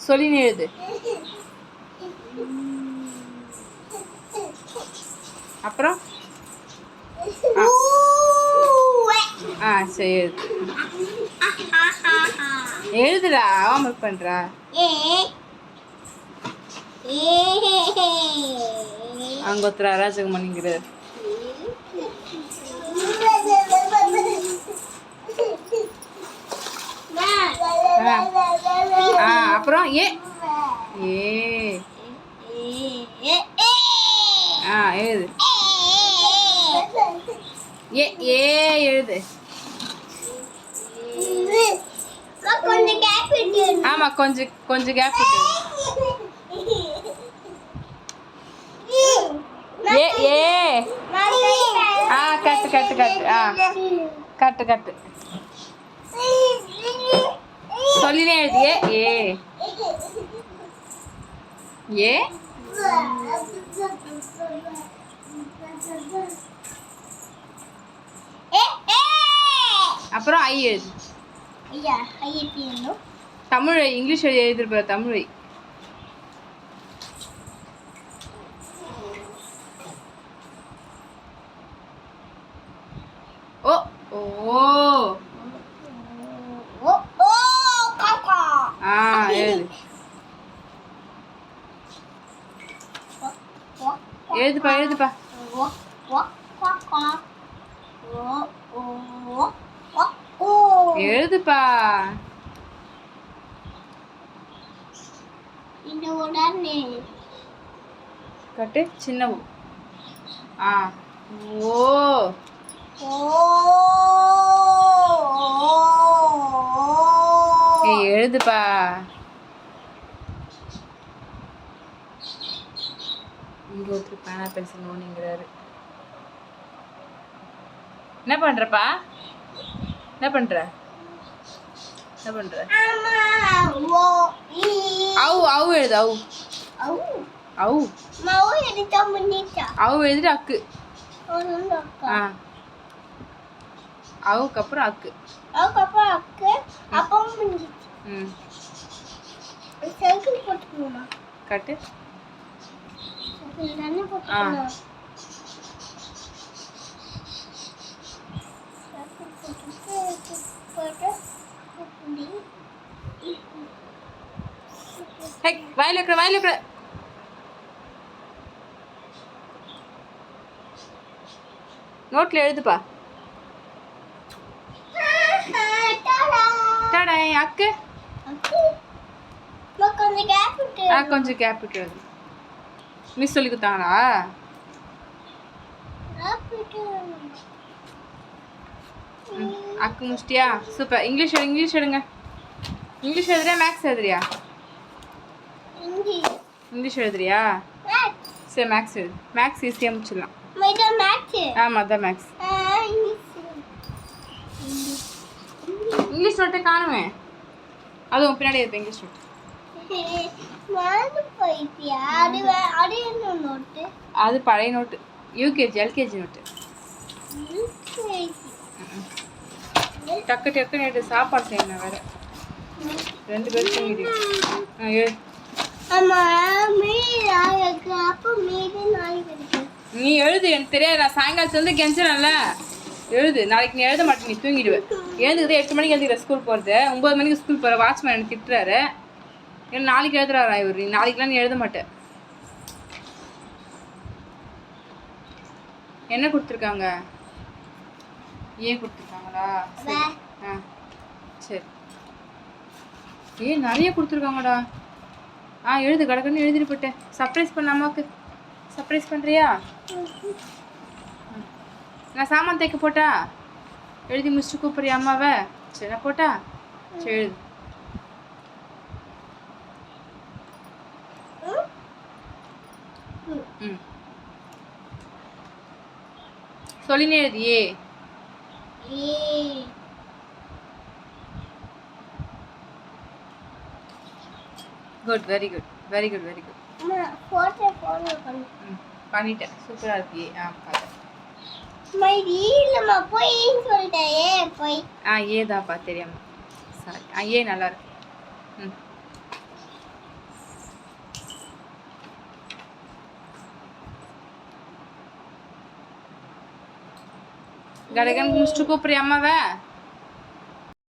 சொல்லினே எழுது. அப்புறம் சரி எழுது. எழுதுடா, ஹோம்ஒர்க் பண்றா. அங்க ஒருத்தர் அராஜகம் பண்ணிக்கிறார். அப்புறம் ஏ எழுது. எழுது. ஆமா, கொஞ்சம் கேப் விட்டு. கட்டு கட்டு கட்டு. கட்டு கட்டு சொல்லினே எழுது. ஏ அப்புறம் ஐ எழுது. தமிழ் இங்கிலீஷ் எழுதிருப்ப. தமிழ் ஓ ஓ எழுது. எழுதுப்பா எழுதுப்பா. எழுதுப்பா. கட்டு சின்ன ஓ எழுதுப்பா. இங்க ஒருத்தர் பேனா பென்சில் நோண்டிங்கிறாரு. என்ன பண்றப்பா? என்ன பண்ற? என்ன பண்ற? அவு எழுது. அவு எழுதிட்டு அக்கு. அவுக்கு அப்புறம் அக்கு. கட்டு. வாயில இருக்கிற நோட்ல எழுதுப்பா. அக்கு கொஞ்சம் கேப் விட்டு எழுது. மிஸ் சொல்லி கொடுத்தாங்களா? அக்கு முடிச்சிட்டியா? சூப்பர். இங்கிலீஷ் எடுங்க. இங்கிலீஷ் எழுதுறியா மேக்ஸ் எழுதுறியா? இங்கிலீஷ் எழுதுறியா? சரி மேக்ஸ் எழுது. மேக்ஸ் ஈஸியாக முடிச்சிடலாம். ஆமாம், அதான் மேக்ஸ். இங்கிலீஷ் நோட்டை காணுமே. அதுவும் பின்னாடி இருப்பேன் இங்கிலீஷ் நோட்டு. அது பழைய நோட்டு. UKG LKG note. டக்கு டக்குன்னு எடுத்து சாப்பாடு செய்யணும் வேற. 2 பேரும் தூங்கிடு. நீ எழுது. எனக்கு தெரியாது. நான் சாயங்காலத்துல கெஞ்சனல்ல. எழுது. நாளைக்கு நீ எழுத மாட்டேன். நீ தூங்கிடுவேன். எழுதுக்குது 8 மணிக்கு எழுதுக்கிற ஸ்கூல் போகிறது. 9 மணிக்கு ஸ்கூல் போகிற. வாட்ச்மேன் எனக்கு திட்டுறாரு. ஏன்னா நாளைக்கு எழுதுறாரா இவர். நீ நாளைக்கெலாம் நீ எழுத மாட்டேன். என்ன கொடுத்துருக்காங்க? ஏன் கொடுத்துருக்காங்களா? சரி. நிறைய கொடுத்துருக்காங்கடா. எழுது. கடற்கன்னு எழுதிட்டு போட்டேன். சர்ப்ரைஸ் பண்ண அம்மாவுக்கு. சர்ப்ரைஸ் பண்ணுறியா? நான் சாமான் தைக்க போட்டா? எழுதி முடிச்சுட்டு கூப்பிட்றியா அம்மாவை? சரி நான் போட்டா? சரி எழுது. சொல்லினே எழுது. குட். Very good. பண்ணிட்டேன். சூப்பரா இருக்கு. ஏதாப்பா தெரியாம. சாரி. நல்லா இருக்கு. கடகன் முடிச்சுட்டு கூப்பிட்றியா அம்மாவை?